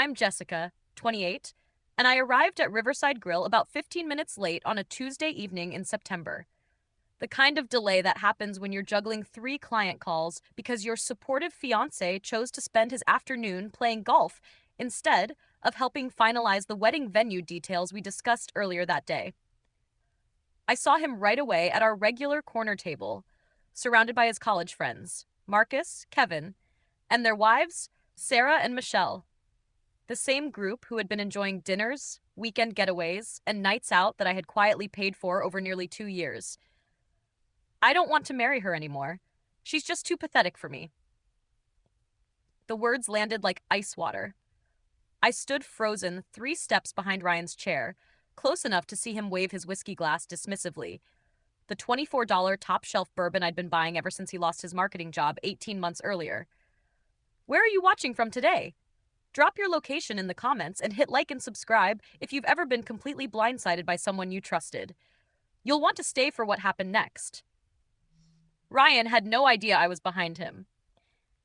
I'm Jessica, 28, and I arrived at Riverside Grill about 15 minutes late on a Tuesday evening in September. The kind of delay that happens when you're juggling 3 client calls because your supportive fiance chose to spend his afternoon playing golf instead of helping finalize the wedding venue details we discussed earlier that day. I saw him right away at our regular corner table, surrounded by his college friends, Marcus, Kevin, and their wives, Sarah and Michelle. The same group who had been enjoying dinners, weekend getaways, and nights out that I had quietly paid for over nearly 2 years. I don't want to marry her anymore. She's just too pathetic for me. The words landed like ice water. I stood frozen 3 steps behind Ryan's chair, close enough to see him wave his whiskey glass dismissively. The $24 top shelf bourbon I'd been buying ever since he lost his marketing job 18 months earlier. Where are you watching from today? Drop your location in the comments and hit like and subscribe if you've ever been completely blindsided by someone you trusted. You'll want to stay for what happened next. Ryan had no idea I was behind him.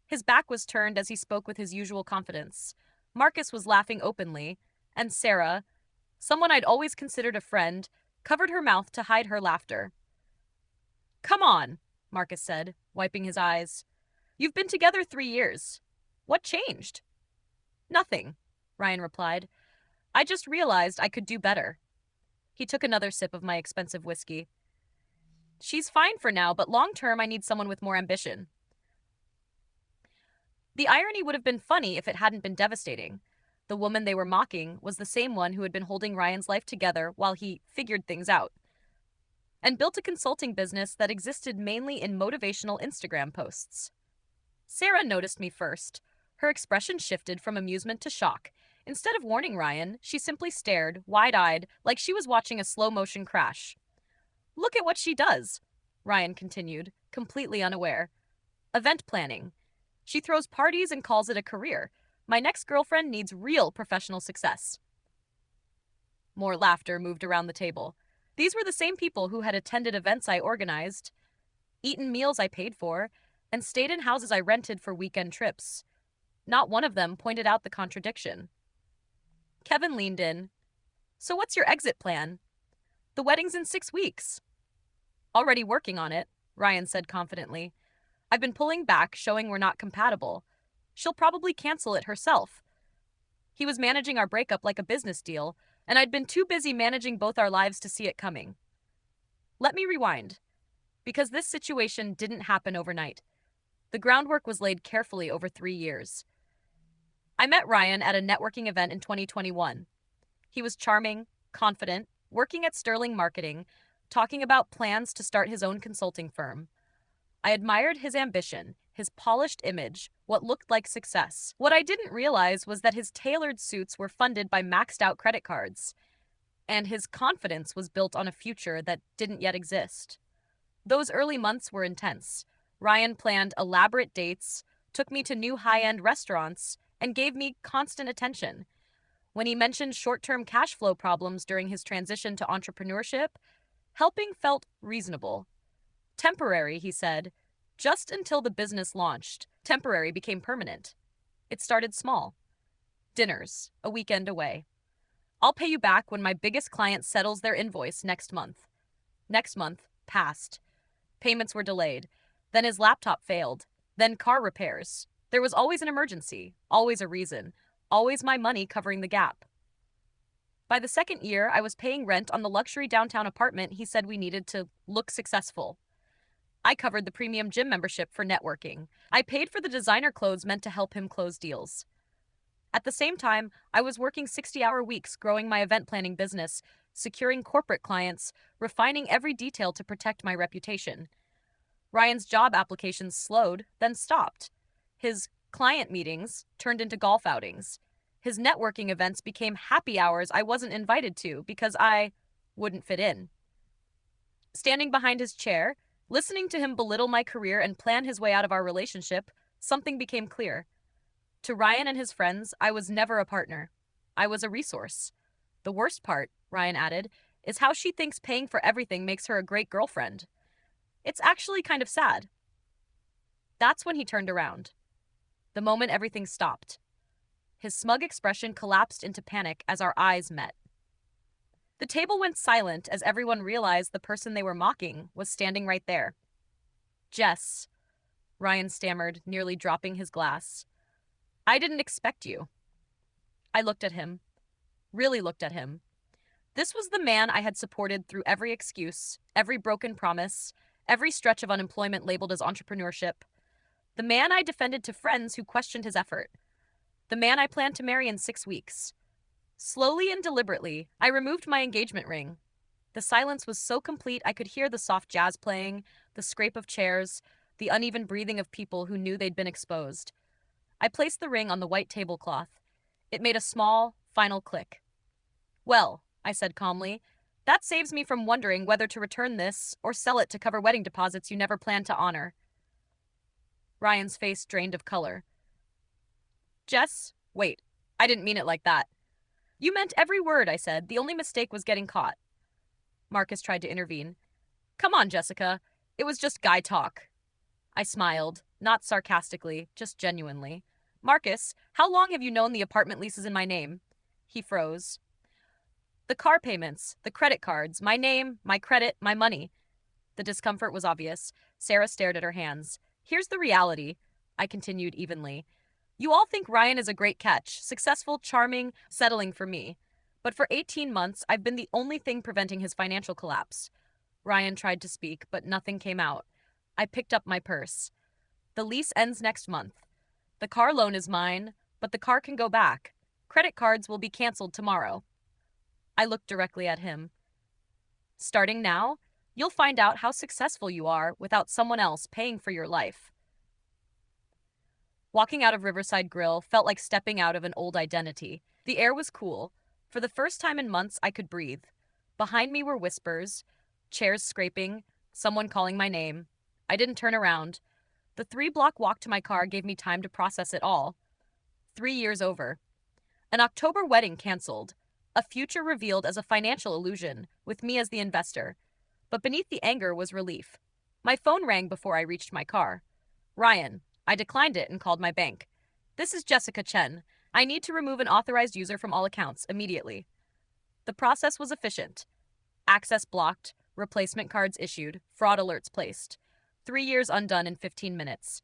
His back was turned as he spoke with his usual confidence. Marcus was laughing openly, and Sarah, someone I'd always considered a friend, covered her mouth to hide her laughter. "Come on," Marcus said, wiping his eyes. "You've been together 3 years. What changed?" "Nothing," Ryan replied. "I just realized I could do better." He took another sip of my expensive whiskey. "She's fine for now, but long term I need someone with more ambition." The irony would have been funny if it hadn't been devastating. The woman they were mocking was the same one who had been holding Ryan's life together while he figured things out, and built a consulting business that existed mainly in motivational Instagram posts. Sarah noticed me first. Her expression shifted from amusement to shock. Instead of warning Ryan, she simply stared, wide-eyed, like she was watching a slow-motion crash. "Look at what she does," Ryan continued, completely unaware. "Event planning. She throws parties and calls it a career. My next girlfriend needs real professional success." More laughter moved around the table. These were the same people who had attended events I organized, eaten meals I paid for, and stayed in houses I rented for weekend trips. Not one of them pointed out the contradiction. Kevin leaned in. "So what's your exit plan?" "The wedding's in 6 weeks." "Already working on it," Ryan said confidently. "I've been pulling back, showing we're not compatible. She'll probably cancel it herself." He was managing our breakup like a business deal, and I'd been too busy managing both our lives to see it coming. Let me rewind, because this situation didn't happen overnight. The groundwork was laid carefully over 3 years. I met Ryan at a networking event in 2021. He was charming, confident, working at Sterling Marketing, talking about plans to start his own consulting firm. I admired his ambition, his polished image, what looked like success. What I didn't realize was that his tailored suits were funded by maxed-out credit cards, and his confidence was built on a future that didn't yet exist. Those early months were intense. Ryan planned elaborate dates, took me to new high-end restaurants, and gave me constant attention. When he mentioned short-term cash flow problems during his transition to entrepreneurship, helping felt reasonable. Temporary, he said. Just until the business launched, temporary became permanent. It started small. Dinners, a weekend away. "I'll pay you back when my biggest client settles their invoice next month." Next month passed. Payments were delayed. Then his laptop failed. Then car repairs. There was always an emergency, always a reason, always my money covering the gap. By the second year, I was paying rent on the luxury downtown apartment he said we needed to look successful. I covered the premium gym membership for networking. I paid for the designer clothes meant to help him close deals. At the same time, I was working 60-hour weeks growing my event planning business, securing corporate clients, refining every detail to protect my reputation. Ryan's job applications slowed, then stopped. His client meetings turned into golf outings. His networking events became happy hours I wasn't invited to because I wouldn't fit in. Standing behind his chair, listening to him belittle my career and plan his way out of our relationship, something became clear. To Ryan and his friends, I was never a partner. I was a resource. The worst part, Ryan added, is how she thinks paying for everything makes her a great girlfriend. It's actually kind of sad. That's when he turned around. The moment everything stopped. His smug expression collapsed into panic as our eyes met. The table went silent as everyone realized the person they were mocking was standing right there. Jess, Ryan stammered, nearly dropping his glass. I didn't expect you. I looked at him, really looked at him. This was the man I had supported through every excuse, every broken promise, every stretch of unemployment labeled as entrepreneurship. The man I defended to friends who questioned his effort. The man I planned to marry in 6 weeks. Slowly and deliberately, I removed my engagement ring. The silence was so complete I could hear the soft jazz playing, the scrape of chairs, the uneven breathing of people who knew they'd been exposed. I placed the ring on the white tablecloth. It made a small, final click. Well, I said calmly, that saves me from wondering whether to return this or sell it to cover wedding deposits you never planned to honor. Ryan's face drained of color. Jess, wait, I didn't mean it like that. You meant every word, I said. The only mistake was getting caught. Marcus tried to intervene. Come on, Jessica. It was just guy talk. I smiled, not sarcastically, just genuinely. Marcus, how long have you known the apartment lease is in my name? He froze. The car payments, the credit cards, my name, my credit, my money. The discomfort was obvious. Sarah stared at her hands. Here's the reality, I continued evenly. You all think Ryan is a great catch, successful, charming, settling for me. But for 18 months, I've been the only thing preventing his financial collapse. Ryan tried to speak, but nothing came out. I picked up my purse. The lease ends next month. The car loan is mine, but the car can go back. Credit cards will be canceled tomorrow. I looked directly at him. Starting now, you'll find out how successful you are without someone else paying for your life. Walking out of Riverside Grill felt like stepping out of an old identity. The air was cool. For the first time in months, I could breathe. Behind me were whispers, chairs scraping, someone calling my name. I didn't turn around. The 3-block walk to my car gave me time to process it all. 3 years over. An October wedding canceled. A future revealed as a financial illusion, with me as the investor. But beneath the anger was relief. My phone rang before I reached my car. Ryan. I declined it and called my bank. This is Jessica Chen. I need to remove an authorized user from all accounts immediately. The process was efficient. Access blocked, replacement cards issued, fraud alerts placed. 3 years undone in 15 minutes.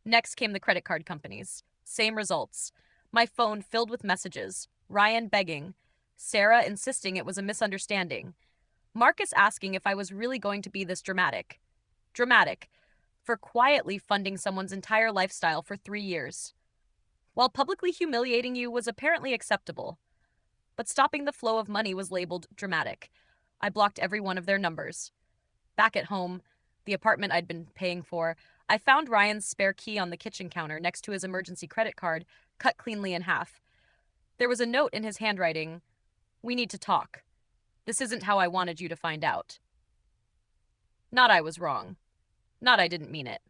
Next came the credit card companies. Same results. My phone filled with messages. Ryan begging. Sarah insisting it was a misunderstanding. Marcus asking if I was really going to be this dramatic. Dramatic. For quietly funding someone's entire lifestyle for 3 years. While publicly humiliating you was apparently acceptable. But stopping the flow of money was labeled dramatic. I blocked every one of their numbers. Back at home, the apartment I'd been paying for, I found Ryan's spare key on the kitchen counter next to his emergency credit card, cut cleanly in half. There was a note in his handwriting. We need to talk. This isn't how I wanted you to find out. Not I was wrong. Not I didn't mean it.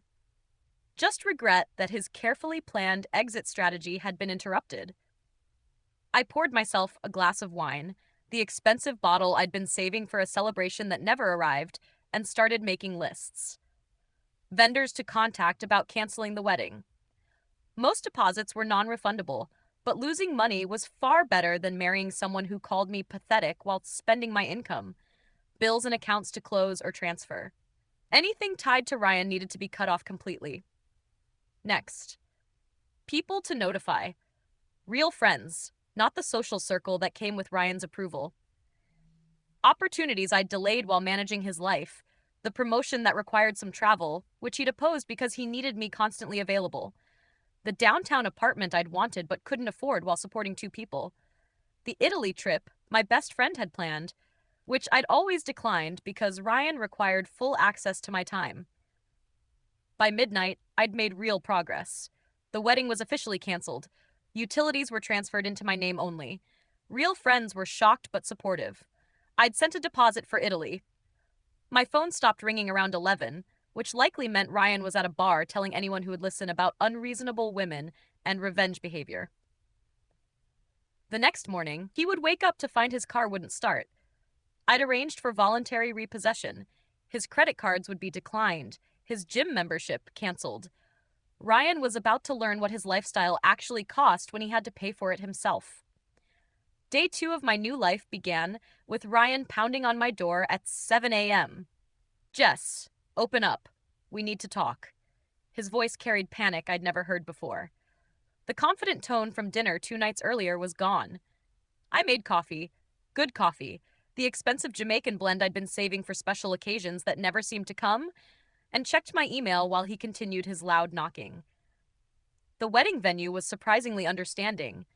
Just regret that his carefully planned exit strategy had been interrupted. I poured myself a glass of wine, the expensive bottle I'd been saving for a celebration that never arrived, and started making lists. Vendors to contact about canceling the wedding. Most deposits were non-refundable, but losing money was far better than marrying someone who called me pathetic while spending my income. Bills and accounts to close or transfer. Anything tied to Ryan needed to be cut off completely. Next. People to notify. Real friends, not the social circle that came with Ryan's approval. Opportunities I'd delayed while managing his life. The promotion that required some travel, which he'd opposed because he needed me constantly available. The downtown apartment I'd wanted but couldn't afford while supporting 2 people. The Italy trip my best friend had planned, which I'd always declined because Ryan required full access to my time. By midnight, I'd made real progress. The wedding was officially canceled. Utilities were transferred into my name only. Real friends were shocked but supportive. I'd sent a deposit for Italy. My phone stopped ringing around 11, which likely meant Ryan was at a bar telling anyone who would listen about unreasonable women and revenge behavior. The next morning, he would wake up to find his car wouldn't start. I'd arranged for voluntary repossession. His credit cards would be declined. His gym membership canceled. Ryan was about to learn what his lifestyle actually cost when he had to pay for it himself. Day 2 of my new life began with Ryan pounding on my door at 7 a.m. "Jess, open up. We need to talk." His voice carried panic I'd never heard before. The confident tone from dinner 2 nights earlier was gone. I made coffee. Good coffee. The expensive Jamaican blend I'd been saving for special occasions that never seemed to come, and checked my email while he continued his loud knocking. The wedding venue was surprisingly understanding.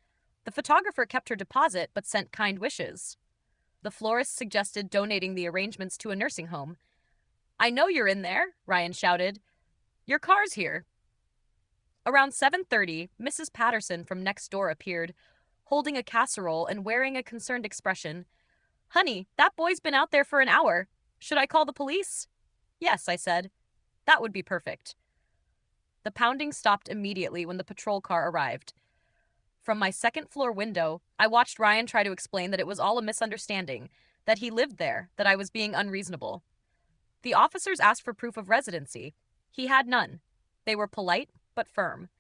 The photographer kept her deposit but sent kind wishes. The florist suggested donating the arrangements to a nursing home. "I know you're in there," Ryan shouted. "Your car's here." Around 7:30, Mrs. Patterson from next door appeared, holding a casserole and wearing a concerned expression. "Honey, that boy's been out there for an hour. Should I call the police?" "Yes," I said. "That would be perfect." The pounding stopped immediately when the patrol car arrived. From my second-floor window, I watched Ryan try to explain that it was all a misunderstanding, that he lived there, that I was being unreasonable. The officers asked for proof of residency. He had none. They were polite, but firm.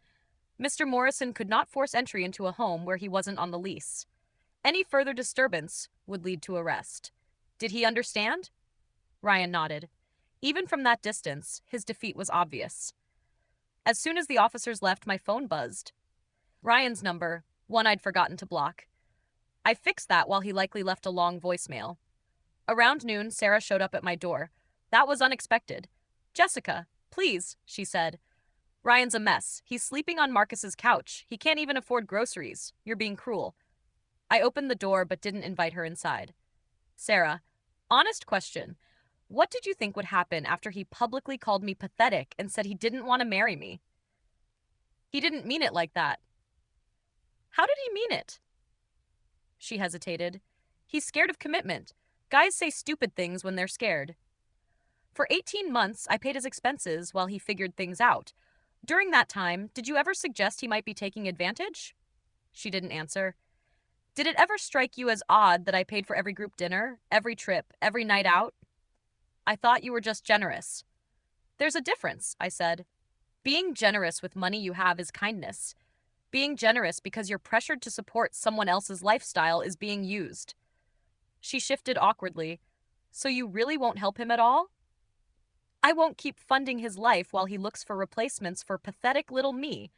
Mr. Morrison could not force entry into a home where he wasn't on the lease. Any further disturbance would lead to arrest. Did he understand? Ryan nodded. Even from that distance, his defeat was obvious. As soon as the officers left, my phone buzzed. Ryan's number, one I'd forgotten to block. I fixed that while he likely left a long voicemail. Around noon, Sarah showed up at my door. That was unexpected. "Jessica, please," she said. "Ryan's a mess. He's sleeping on Marcus's couch. He can't even afford groceries. You're being cruel." I opened the door but didn't invite her inside. "Sarah, honest question. What did you think would happen after he publicly called me pathetic and said he didn't want to marry me?" "He didn't mean it like that." "How did he mean it?" She hesitated. "He's scared of commitment. Guys say stupid things when they're scared." "For 18 months, I paid his expenses while he figured things out. During that time, did you ever suggest he might be taking advantage?" She didn't answer. "Did it ever strike you as odd that I paid for every group dinner, every trip, every night out?" "I thought you were just generous." "There's a difference," I said. "Being generous with money you have is kindness. Being generous because you're pressured to support someone else's lifestyle is being used." She shifted awkwardly. "So you really won't help him at all?" "I won't keep funding his life while he looks for replacements for pathetic little me."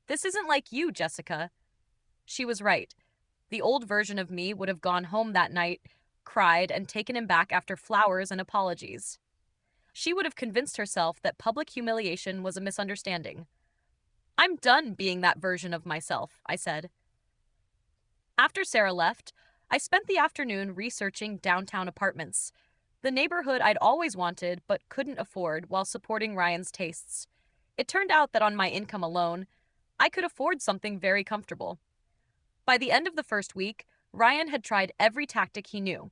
"This isn't like you, Jessica." She was right. The old version of me would have gone home that night, cried, and taken him back after flowers and apologies. She would have convinced herself that public humiliation was a misunderstanding. "I'm done being that version of myself," I said. After Sarah left, I spent the afternoon researching downtown apartments, the neighborhood I'd always wanted but couldn't afford while supporting Ryan's tastes. It turned out that on my income alone, I could afford something very comfortable. By the end of the first week, Ryan had tried every tactic he knew.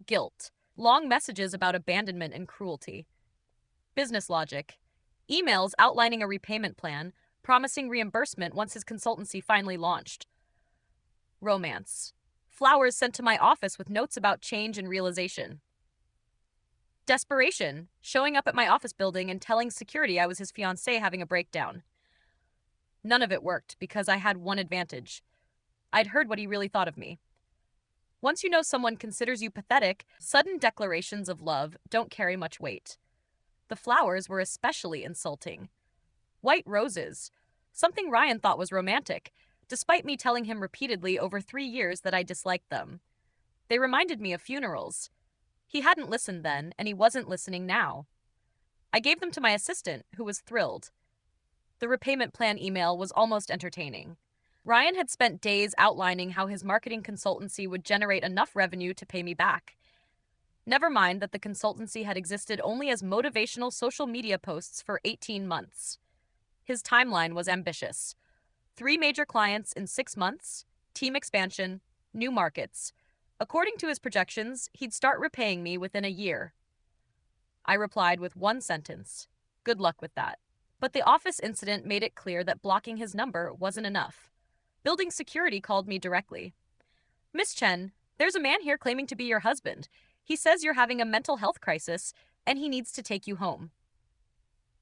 Guilt, long messages about abandonment and cruelty. Business logic, emails outlining a repayment plan, promising reimbursement once his consultancy finally launched. Romance, flowers sent to my office with notes about change and realization. Desperation, showing up at my office building and telling security I was his fiancé having a breakdown. None of it worked because I had one advantage. I'd heard what he really thought of me. Once you know someone considers you pathetic, sudden declarations of love don't carry much weight. The flowers were especially insulting. White roses, something Ryan thought was romantic, despite me telling him repeatedly over 3 years that I disliked them. They reminded me of funerals. He hadn't listened then, and he wasn't listening now. I gave them to my assistant, who was thrilled. The repayment plan email was almost entertaining. Ryan had spent days outlining how his marketing consultancy would generate enough revenue to pay me back. Never mind that the consultancy had existed only as motivational social media posts for 18 months. His timeline was ambitious. 3 major clients in 6 months, team expansion, new markets. According to his projections, he'd start repaying me within a year. I replied with one sentence. Good luck with that. But the office incident made it clear that blocking his number wasn't enough. Building security called me directly. "Miss Chen, there's a man here claiming to be your husband. He says you're having a mental health crisis, and he needs to take you home."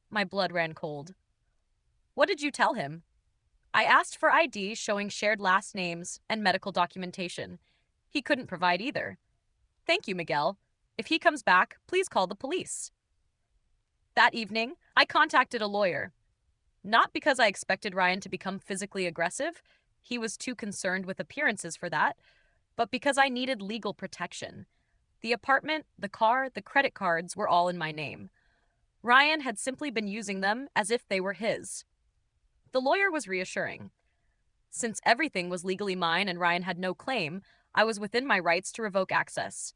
My blood ran cold. What did you tell him? I asked for ID showing shared last names and medical documentation. He couldn't provide either. Thank you, Miguel. If he comes back, please call the police. That evening, I contacted a lawyer. Not because I expected Ryan to become physically aggressive, he was too concerned with appearances for that, but because I needed legal protection. The apartment, the car, the credit cards were all in my name. Ryan had simply been using them as if they were his. The lawyer was reassuring. Since everything was legally mine and Ryan had no claim, I was within my rights to revoke access.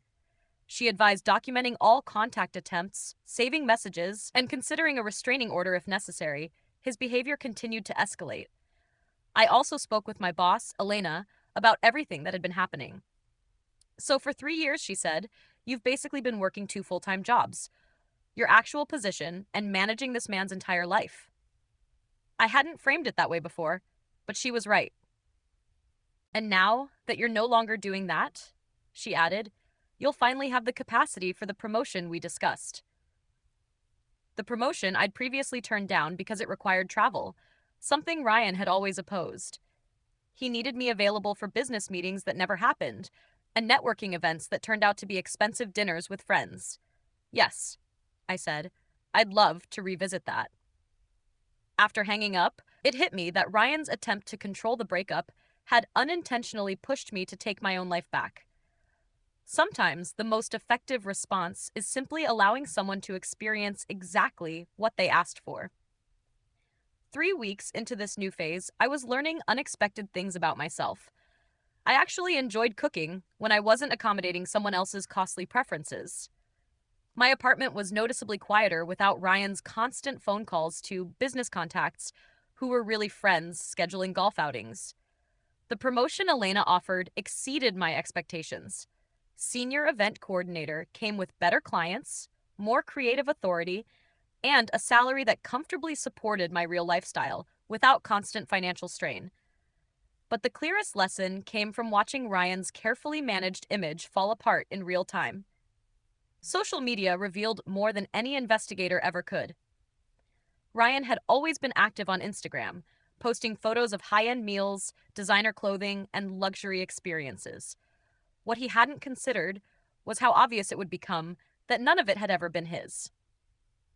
She advised documenting all contact attempts, saving messages, and considering a restraining order if necessary. His behavior continued to escalate. I also spoke with my boss, Elena, about everything that had been happening. So for 3 years, she said, you've basically been working 2 full-time jobs, your actual position, and managing this man's entire life. I hadn't framed it that way before, but she was right. And now that you're no longer doing that, she added, you'll finally have the capacity for the promotion we discussed. The promotion I'd previously turned down because it required travel, something Ryan had always opposed. He needed me available for business meetings that never happened, and networking events that turned out to be expensive dinners with friends. Yes, I said, I'd love to revisit that. After hanging up, it hit me that Ryan's attempt to control the breakup had unintentionally pushed me to take my own life back. Sometimes the most effective response is simply allowing someone to experience exactly what they asked for. 3 weeks into this new phase, I was learning unexpected things about myself. I actually enjoyed cooking when I wasn't accommodating someone else's costly preferences. My apartment was noticeably quieter without Ryan's constant phone calls to business contacts who were really friends scheduling golf outings. The promotion Elena offered exceeded my expectations. Senior event coordinator came with better clients, more creative authority, and a salary that comfortably supported my real lifestyle without constant financial strain. But the clearest lesson came from watching Ryan's carefully managed image fall apart in real time. Social media revealed more than any investigator ever could. Ryan had always been active on Instagram, posting photos of high-end meals, designer clothing, and luxury experiences. What he hadn't considered was how obvious it would become that none of it had ever been his.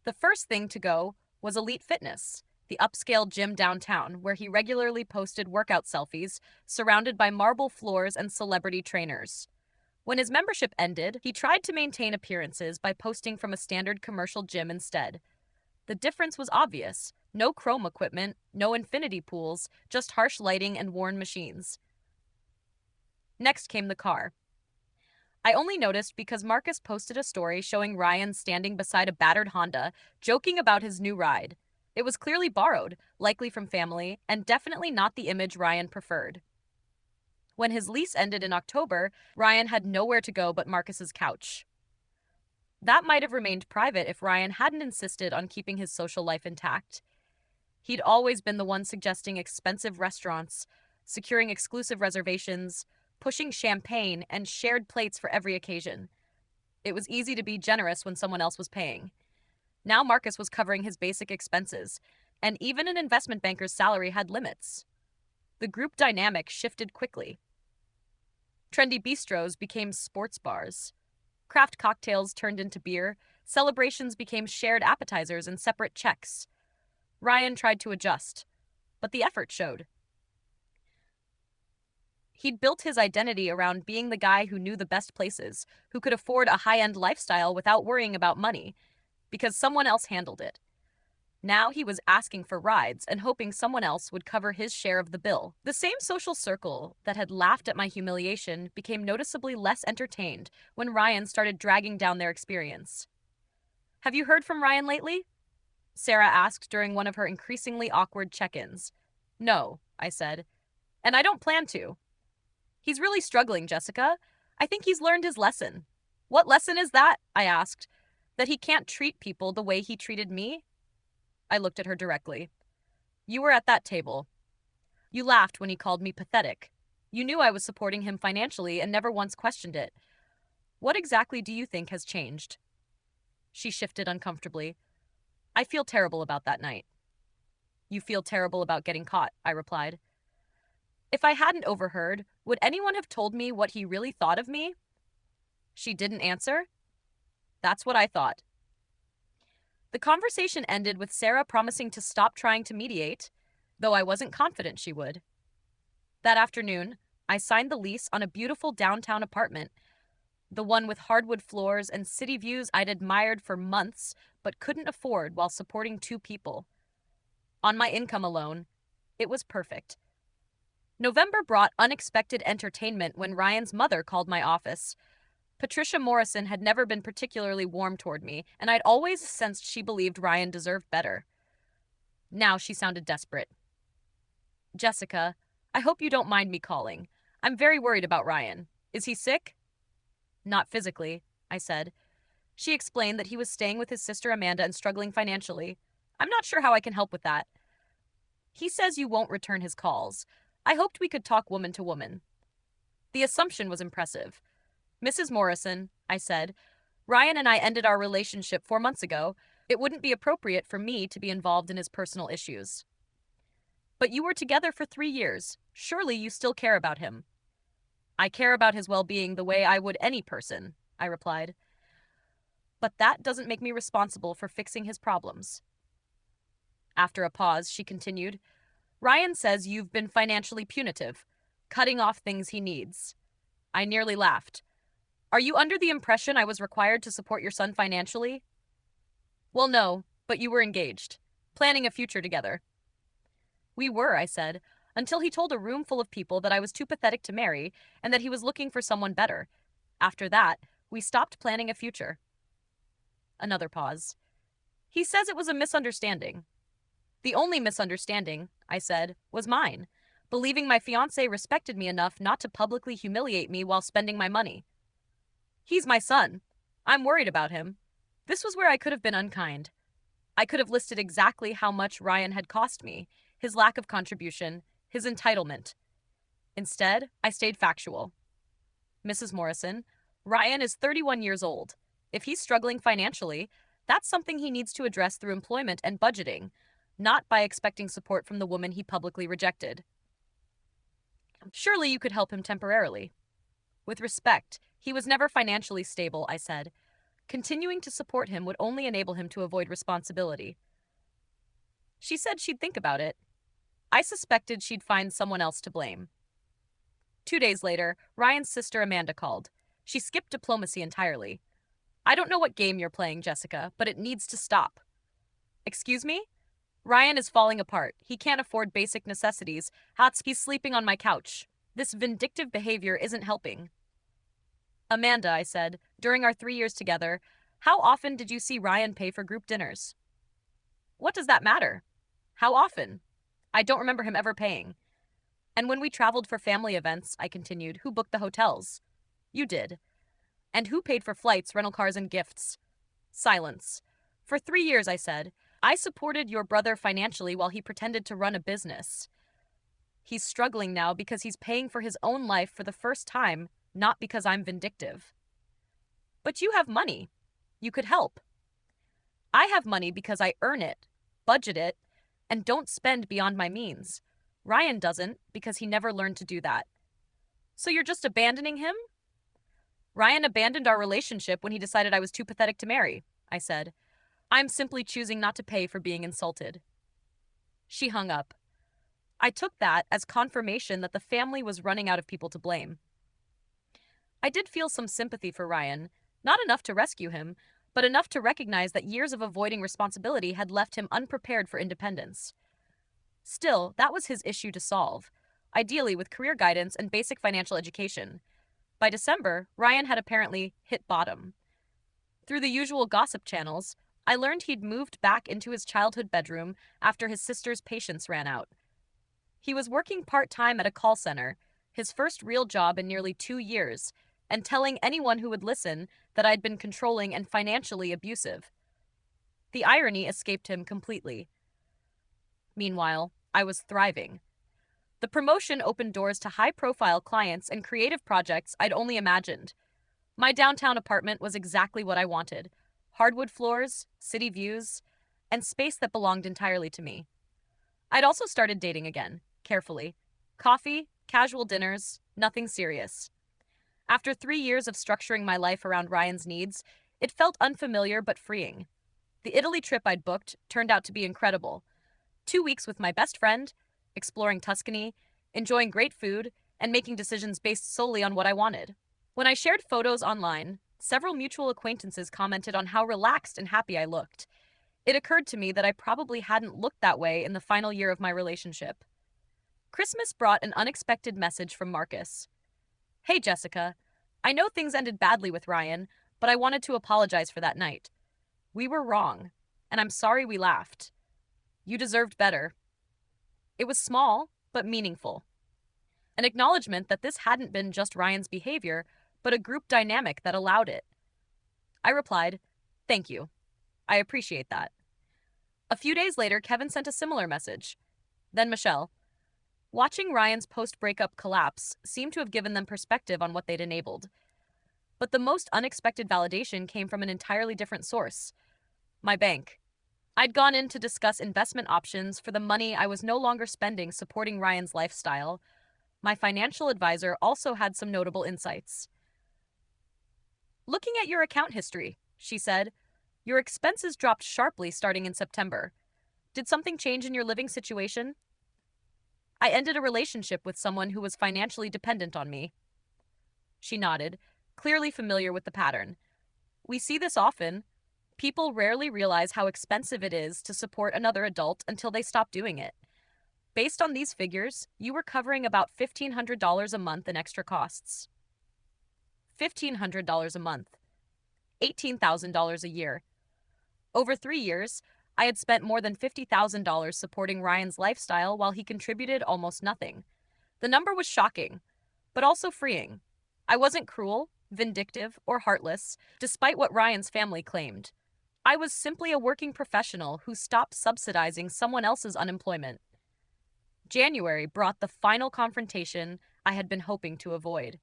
The first thing to go was Elite Fitness, the upscale gym downtown where he regularly posted workout selfies surrounded by marble floors and celebrity trainers. When his membership ended, he tried to maintain appearances by posting from a standard commercial gym instead. The difference was obvious. No chrome equipment, no infinity pools, just harsh lighting and worn machines. Next came the car. I only noticed because Marcus posted a story showing Ryan standing beside a battered Honda, joking about his new ride. It was clearly borrowed, likely from family, and definitely not the image Ryan preferred. When his lease ended in October, Ryan had nowhere to go but Marcus's couch. That might have remained private if Ryan hadn't insisted on keeping his social life intact. He'd always been the one suggesting expensive restaurants, securing exclusive reservations, pushing champagne, and shared plates for every occasion. It was easy to be generous when someone else was paying. Now Marcus was covering his basic expenses, and even an investment banker's salary had limits. The group dynamic shifted quickly. Trendy bistros became sports bars. Craft cocktails turned into beer. Celebrations became shared appetizers and separate checks. Ryan tried to adjust, but the effort showed. He'd built his identity around being the guy who knew the best places, who could afford a high-end lifestyle without worrying about money, because someone else handled it. Now he was asking for rides and hoping someone else would cover his share of the bill. The same social circle that had laughed at my humiliation became noticeably less entertained when Ryan started dragging down their experience. Have you heard from Ryan lately? Sarah asked during one of her increasingly awkward check-ins. No, I said, and I don't plan to. He's really struggling, Jessica. I think he's learned his lesson. What lesson is that? I asked. That he can't treat people the way he treated me? I looked at her directly. You were at that table. You laughed when he called me pathetic. You knew I was supporting him financially and never once questioned it. What exactly do you think has changed? She shifted uncomfortably. I feel terrible about that night. You feel terrible about getting caught, I replied. If I hadn't overheard, would anyone have told me what he really thought of me? She didn't answer? That's what I thought. The conversation ended with Sarah promising to stop trying to mediate, though I wasn't confident she would. That afternoon, I signed the lease on a beautiful downtown apartment, the one with hardwood floors and city views I'd admired for months but couldn't afford while supporting two people. On my income alone, it was perfect. November brought unexpected entertainment when Ryan's mother called my office. Patricia Morrison had never been particularly warm toward me, and I'd always sensed she believed Ryan deserved better. Now she sounded desperate. Jessica, I hope you don't mind me calling. I'm very worried about Ryan. Is he sick? Not physically, I said. She explained that he was staying with his sister Amanda and struggling financially. I'm not sure how I can help with that. He says you won't return his calls. I hoped we could talk woman to woman. The assumption was impressive. Mrs. Morrison, I said, Ryan and I ended our relationship 4 months ago. It wouldn't be appropriate for me to be involved in his personal issues. But you were together for 3 years. Surely you still care about him. I care about his well-being the way I would any person, I replied. But that doesn't make me responsible for fixing his problems. After a pause, she continued, Ryan says you've been financially punitive, cutting off things he needs. I nearly laughed. Are you under the impression I was required to support your son financially? Well, no, but you were engaged, planning a future together. We were, I said, until he told a room full of people that I was too pathetic to marry and that he was looking for someone better. After that, we stopped planning a future. Another pause. He says it was a misunderstanding. The only misunderstanding, I said, was mine, believing my fiancé respected me enough not to publicly humiliate me while spending my money. He's my son. I'm worried about him. This was where I could have been unkind. I could have listed exactly how much Ryan had cost me, his lack of contribution, his entitlement. Instead, I stayed factual. Mrs. Morrison, Ryan is 31 years old. If he's struggling financially, that's something he needs to address through employment and budgeting, not by expecting support from the woman he publicly rejected. Surely you could help him temporarily. With respect, he was never financially stable, I said. Continuing to support him would only enable him to avoid responsibility. She said she'd think about it. I suspected she'd find someone else to blame. 2 days later, Ryan's sister Amanda called. She skipped diplomacy entirely. I don't know what game you're playing, Jessica, but it needs to stop. Excuse me? Ryan is falling apart. He can't afford basic necessities. He's sleeping on my couch. This vindictive behavior isn't helping. Amanda, I said, during our 3 years together, how often did you see Ryan pay for group dinners? What does that matter? How often? I don't remember him ever paying. And when we traveled for family events, I continued, who booked the hotels? You did. And who paid for flights, rental cars, and gifts? Silence. For 3 years, I said, I supported your brother financially while he pretended to run a business. He's struggling now because he's paying for his own life for the first time, not because I'm vindictive. But you have money. You could help. I have money because I earn it, budget it, and don't spend beyond my means. Ryan doesn't because he never learned to do that. So you're just abandoning him? Ryan abandoned our relationship when he decided I was too pathetic to marry, I said. I'm simply choosing not to pay for being insulted. She hung up. I took that as confirmation that the family was running out of people to blame. I did feel some sympathy for Ryan, not enough to rescue him, but enough to recognize that years of avoiding responsibility had left him unprepared for independence. Still, that was his issue to solve, ideally with career guidance and basic financial education. By December, Ryan had apparently hit bottom. Through the usual gossip channels, I learned he'd moved back into his childhood bedroom after his sister's patience ran out. He was working part-time at a call center, his first real job in nearly 2 years, and telling anyone who would listen that I'd been controlling and financially abusive. The irony escaped him completely. Meanwhile, I was thriving. The promotion opened doors to high-profile clients and creative projects I'd only imagined. My downtown apartment was exactly what I wanted. Hardwood floors, city views, and space that belonged entirely to me. I'd also started dating again, carefully. Coffee, casual dinners, nothing serious. After 3 years of structuring my life around Ryan's needs, it felt unfamiliar but freeing. The Italy trip I'd booked turned out to be incredible. 2 weeks with my best friend, exploring Tuscany, enjoying great food, and making decisions based solely on what I wanted. When I shared photos online, several mutual acquaintances commented on how relaxed and happy I looked. It occurred to me that I probably hadn't looked that way in the final year of my relationship. Christmas brought an unexpected message from Marcus. Hey, Jessica. I know things ended badly with Ryan, but I wanted to apologize for that night. We were wrong, and I'm sorry we laughed. You deserved better. It was small, but meaningful. An acknowledgement that this hadn't been just Ryan's behavior, but a group dynamic that allowed it. I replied, Thank you. I appreciate that. A few days later, Kevin sent a similar message. Then Michelle. Watching Ryan's post-breakup collapse seemed to have given them perspective on what they'd enabled. But the most unexpected validation came from an entirely different source. My bank. I'd gone in to discuss investment options for the money I was no longer spending supporting Ryan's lifestyle. My financial advisor also had some notable insights. Looking at your account history, she said, your expenses dropped sharply starting in September. Did something change in your living situation? I ended a relationship with someone who was financially dependent on me. She nodded, clearly familiar with the pattern. We see this often. People rarely realize how expensive it is to support another adult until they stop doing it. Based on these figures, you were covering about $1,500 a month in extra costs. $1,500 a month. $18,000 a year. Over 3 years, I had spent more than $50,000 supporting Ryan's lifestyle while he contributed almost nothing. The number was shocking, but also freeing. I wasn't cruel, vindictive, or heartless, despite what Ryan's family claimed. I was simply a working professional who stopped subsidizing someone else's unemployment. January brought the final confrontation I had been hoping to avoid.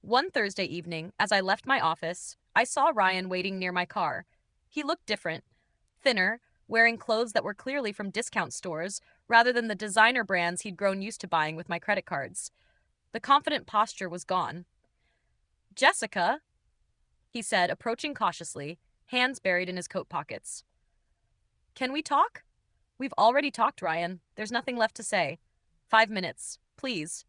One Thursday evening, as I left my office, I saw Ryan waiting near my car. He looked different, thinner, wearing clothes that were clearly from discount stores rather than the designer brands he'd grown used to buying with my credit cards. The confident posture was gone. Jessica, he said, approaching cautiously, hands buried in his coat pockets. Can we talk? We've already talked, Ryan. There's nothing left to say. 5 minutes, please.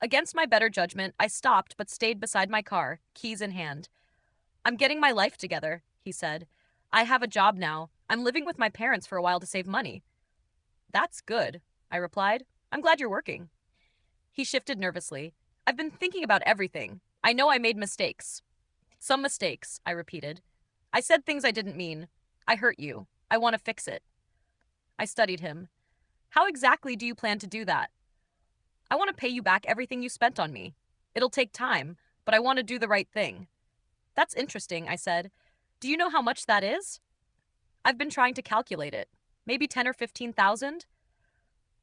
Against my better judgment, I stopped but stayed beside my car, keys in hand. I'm getting my life together, he said. I have a job now. I'm living with my parents for a while to save money. That's good, I replied. I'm glad you're working. He shifted nervously. I've been thinking about everything. I know I made mistakes. Some mistakes, I repeated. I said things I didn't mean. I hurt you. I want to fix it. I studied him. How exactly do you plan to do that? I want to pay you back everything you spent on me. It'll take time, but I want to do the right thing. That's interesting, I said. Do you know how much that is? I've been trying to calculate it. Maybe 10 or 15,000?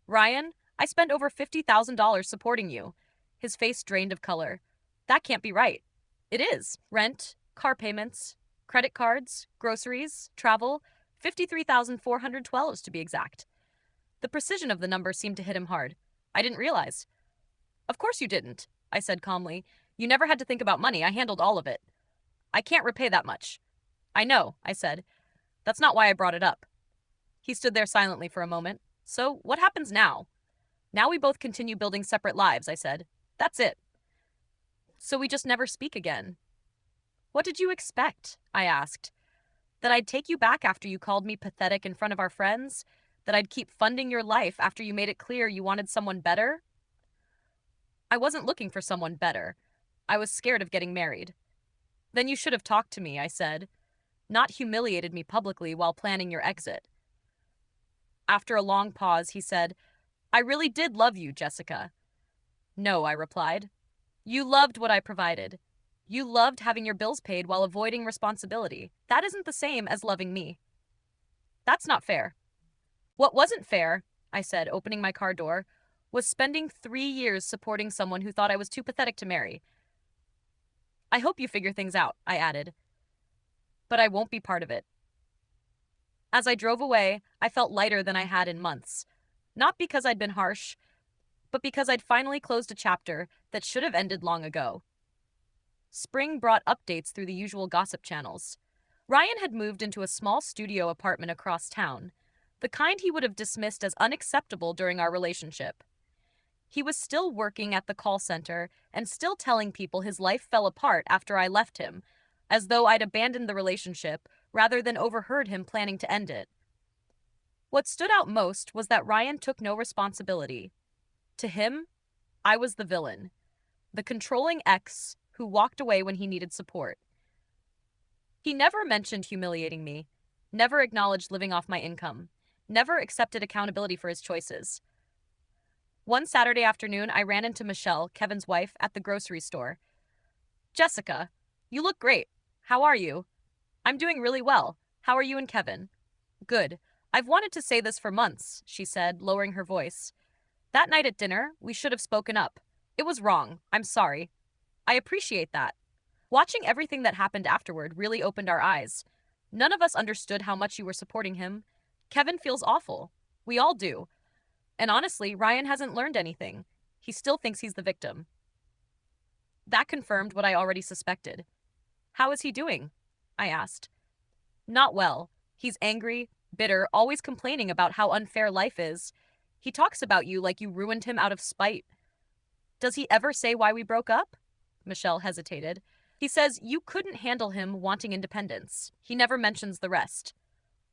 Ryan, I spent over $50,000 supporting you. His face drained of color. That can't be right. It is. Rent, car payments, credit cards, groceries, travel, 53,412 to be exact. The precision of the number seemed to hit him hard. I didn't realize. Of course you didn't, I said calmly. You never had to think about money. I handled all of it. I can't repay that much. I know, I said. That's not why I brought it up. He stood there silently for a moment. So, what happens now? Now we both continue building separate lives, I said. That's it. So we just never speak again. What did you expect? I asked. That I'd take you back after you called me pathetic in front of our friends? That I'd keep funding your life after you made it clear you wanted someone better? I wasn't looking for someone better. I was scared of getting married. Then you should have talked to me, I said. Not humiliated me publicly while planning your exit. After a long pause, he said, I really did love you, Jessica. No, I replied. You loved what I provided. You loved having your bills paid while avoiding responsibility. That isn't the same as loving me. That's not fair. What wasn't fair, I said, opening my car door, was spending 3 years supporting someone who thought I was too pathetic to marry. I hope you figure things out, I added. But I won't be part of it. As I drove away, I felt lighter than I had in months. Not because I'd been harsh, but because I'd finally closed a chapter that should have ended long ago. Spring brought updates through the usual gossip channels. Ryan had moved into a small studio apartment across town, the kind he would have dismissed as unacceptable during our relationship. He was still working at the call center and still telling people his life fell apart after I left him, as though I'd abandoned the relationship rather than overheard him planning to end it. What stood out most was that Ryan took no responsibility. To him, I was the villain, the controlling ex who walked away when he needed support. He never mentioned humiliating me, never acknowledged living off my income, never accepted accountability for his choices. One Saturday afternoon, I ran into Michelle, Kevin's wife, at the grocery store. "Jessica, you look great. How are you?" "I'm doing really well. How are you and Kevin?" "Good. I've wanted to say this for months," she said, lowering her voice. "That night at dinner, we should have spoken up. It was wrong. I'm sorry." "I appreciate that." Watching everything that happened afterward really opened our eyes. None of us understood how much you were supporting him. Kevin feels awful. We all do. And honestly, Ryan hasn't learned anything. He still thinks he's the victim. That confirmed what I already suspected. "How is he doing?" I asked. "Not well. He's angry, bitter, always complaining about how unfair life is. He talks about you like you ruined him out of spite." "Does he ever say why we broke up?" Michelle hesitated. "He says you couldn't handle him wanting independence. He never mentions the rest."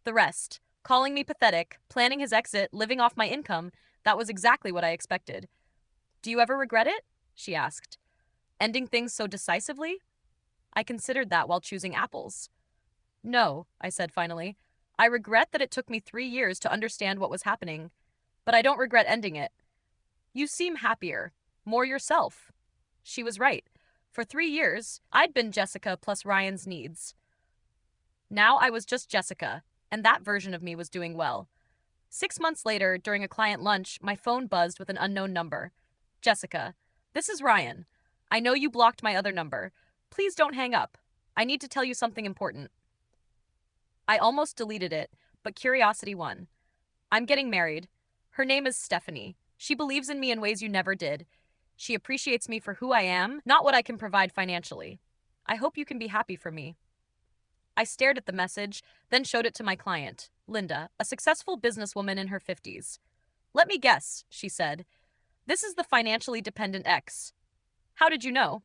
The rest. Calling me pathetic, planning his exit, living off my income. That was exactly what I expected. "Do you ever regret it?" she asked. "Ending things so decisively?" I considered that while choosing apples. "No," I said finally. "I regret that it took me 3 years to understand what was happening. But I don't regret ending it. You seem happier, more yourself." She was right. For 3 years, I'd been Jessica plus Ryan's needs. Now I was just Jessica, and that version of me was doing well. 6 months later, during a client lunch, my phone buzzed with an unknown number. "Jessica, this is Ryan. I know you blocked my other number. Please don't hang up. I need to tell you something important." I almost deleted it, but curiosity won. "I'm getting married. Her name is Stephanie. She believes in me in ways you never did. She appreciates me for who I am, not what I can provide financially. I hope you can be happy for me." I stared at the message, then showed it to my client, Linda, a successful businesswoman in her 50s. "Let me guess," she said. "This is the financially dependent ex." "How did you know?"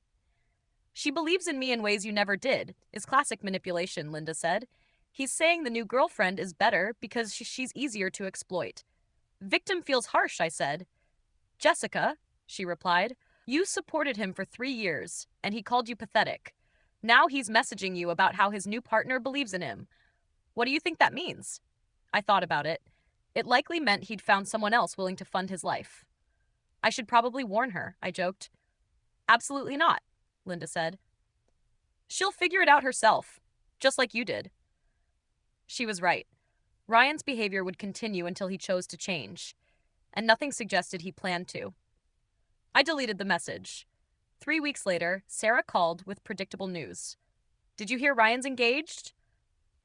"She believes in me in ways you never did," is classic manipulation, Linda said. "He's saying the new girlfriend is better because she's easier to exploit." "Victim feels harsh," I said. "Jessica," she replied, "you supported him for 3 years, and he called you pathetic. Now he's messaging you about how his new partner believes in him. What do you think that means?" I thought about it. It likely meant he'd found someone else willing to fund his life. "I should probably warn her," I joked. "Absolutely not," Linda said. "She'll figure it out herself, just like you did." She was right. Ryan's behavior would continue until he chose to change, and nothing suggested he planned to. I deleted the message. 3 weeks later, Sarah called with predictable news. "Did you hear Ryan's engaged?"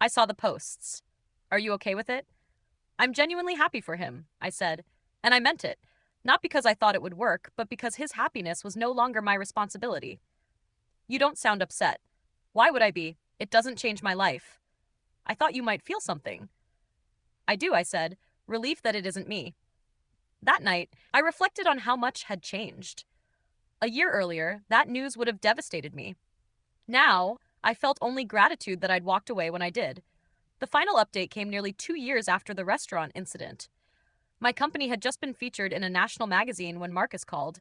I saw the posts. "Are you okay with it?" "I'm genuinely happy for him," I said, and I meant it. Not because I thought it would work, but because his happiness was no longer my responsibility. "You don't sound upset." "Why would I be? It doesn't change my life." "I thought you might feel something." "I do," I said, relief that it isn't me. That night, I reflected on how much had changed. A year earlier, that news would have devastated me. Now, I felt only gratitude that I'd walked away when I did. The final update came nearly 2 years after the restaurant incident. My company had just been featured in a national magazine when Marcus called.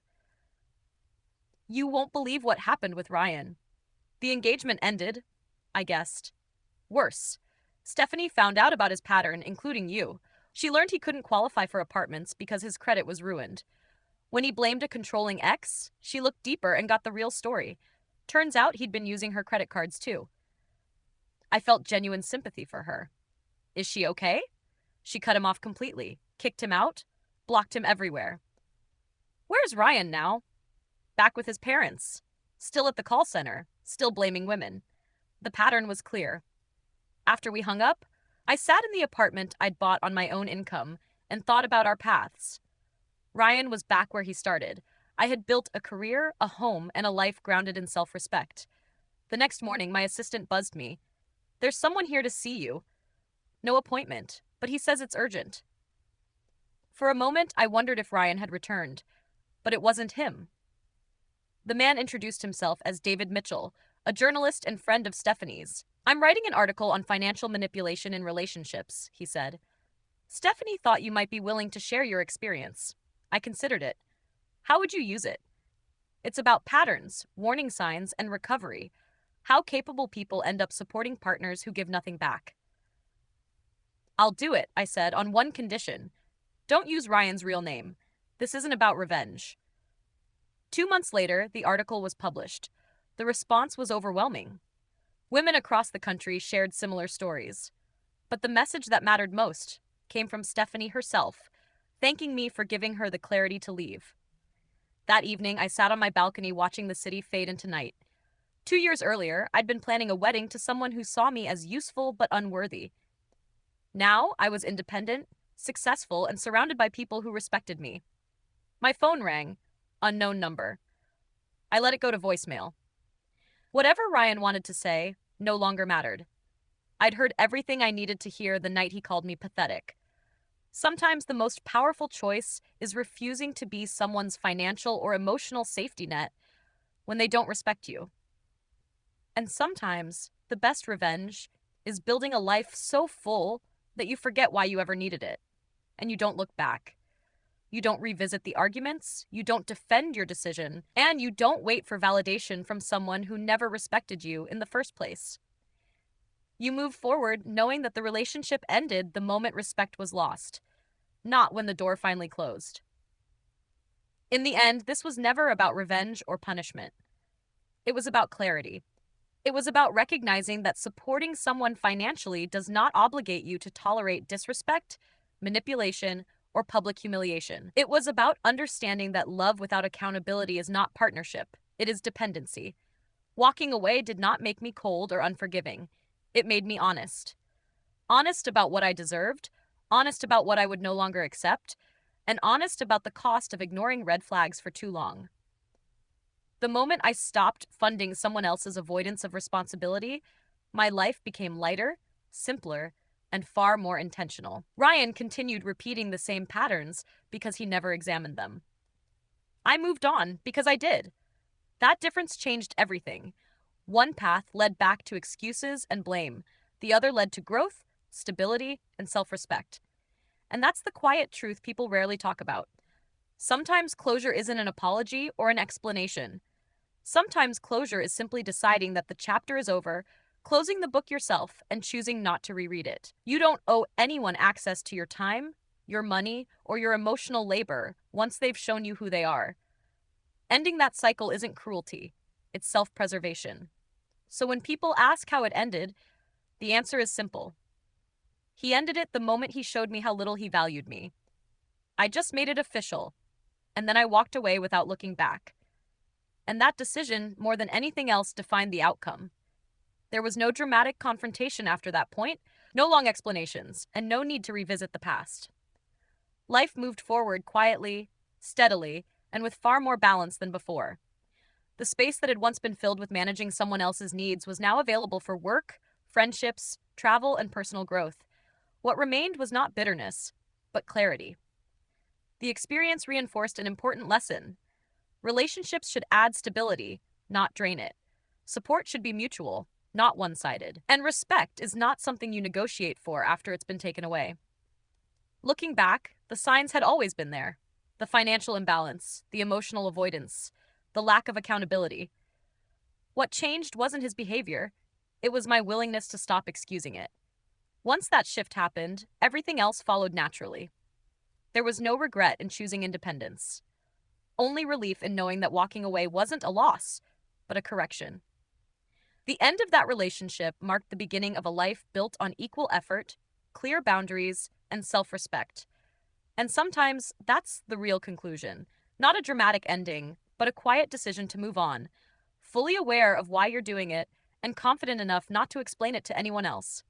"You won't believe what happened with Ryan." "The engagement ended," I guessed. "Worse. Stephanie found out about his pattern, including you. She learned he couldn't qualify for apartments because his credit was ruined. When he blamed a controlling ex, she looked deeper and got the real story. Turns out he'd been using her credit cards too." I felt genuine sympathy for her. "Is she okay?" "She cut him off completely, kicked him out, blocked him everywhere." "Where's Ryan now?" "Back with his parents. Still at the call center, still blaming women." The pattern was clear. After we hung up, I sat in the apartment I'd bought on my own income and thought about our paths. Ryan was back where he started. I had built a career, a home, and a life grounded in self respect. The next morning, my assistant buzzed me. "There's someone here to see you." No appointment, but he says it's urgent. For a moment, I wondered if Ryan had returned, but it wasn't him. The man introduced himself as David Mitchell, a journalist and friend of Stephanie's. "I'm writing an article on financial manipulation in relationships," he said. "Stephanie thought you might be willing to share your experience." I considered it. "How would you use it?" "It's about patterns, warning signs, and recovery. How capable people end up supporting partners who give nothing back." "I'll do it," I said, "on one condition. Don't use Ryan's real name. This isn't about revenge." 2 months later, the article was published. The response was overwhelming. Women across the country shared similar stories. But the message that mattered most came from Stephanie herself, thanking me for giving her the clarity to leave. That evening, I sat on my balcony watching the city fade into night. 2 years earlier, I'd been planning a wedding to someone who saw me as useful but unworthy. Now, I was independent, successful, and surrounded by people who respected me. My phone rang. Unknown number. I let it go to voicemail. Whatever Ryan wanted to say no longer mattered. I'd heard everything I needed to hear the night he called me pathetic. Sometimes the most powerful choice is refusing to be someone's financial or emotional safety net when they don't respect you. And sometimes the best revenge is building a life so full that you forget why you ever needed it, and you don't look back. You don't revisit the arguments, you don't defend your decision, and you don't wait for validation from someone who never respected you in the first place. You move forward knowing that the relationship ended the moment respect was lost, not when the door finally closed. In the end, this was never about revenge or punishment. It was about clarity. It was about recognizing that supporting someone financially does not obligate you to tolerate disrespect, manipulation, or public humiliation. It was about understanding that love without accountability is not partnership, it is dependency. Walking away did not make me cold or unforgiving. It made me honest. Honest about what I deserved, honest about what I would no longer accept, and honest about the cost of ignoring red flags for too long. The moment I stopped funding someone else's avoidance of responsibility, my life became lighter, simpler, and far more intentional. Ryan continued repeating the same patterns because he never examined them. I moved on because I did. That difference changed everything. One path led back to excuses and blame. The other led to growth, stability, and self-respect. And that's the quiet truth people rarely talk about. Sometimes closure isn't an apology or an explanation. Sometimes closure is simply deciding that the chapter is over, closing the book yourself, and choosing not to reread it. You don't owe anyone access to your time, your money, or your emotional labor once they've shown you who they are. Ending that cycle isn't cruelty, it's self-preservation. So when people ask how it ended, the answer is simple. He ended it the moment he showed me how little he valued me. I just made it official, and then I walked away without looking back. And that decision, more than anything else, defined the outcome. There was no dramatic confrontation after that point, no long explanations, and no need to revisit the past. Life moved forward quietly, steadily, and with far more balance than before. The space that had once been filled with managing someone else's needs was now available for work, friendships, travel, and personal growth. What remained was not bitterness, but clarity. The experience reinforced an important lesson. Relationships should add stability, not drain it. Support should be mutual, not one-sided. And respect is not something you negotiate for after it's been taken away. Looking back, the signs had always been there. The financial imbalance, the emotional avoidance, the lack of accountability. What changed wasn't his behavior, it was my willingness to stop excusing it. Once that shift happened, everything else followed naturally. There was no regret in choosing independence. Only relief in knowing that walking away wasn't a loss, but a correction. The end of that relationship marked the beginning of a life built on equal effort, clear boundaries, and self-respect. And sometimes that's the real conclusion. Not a dramatic ending, but a quiet decision to move on, fully aware of why you're doing it and confident enough not to explain it to anyone else.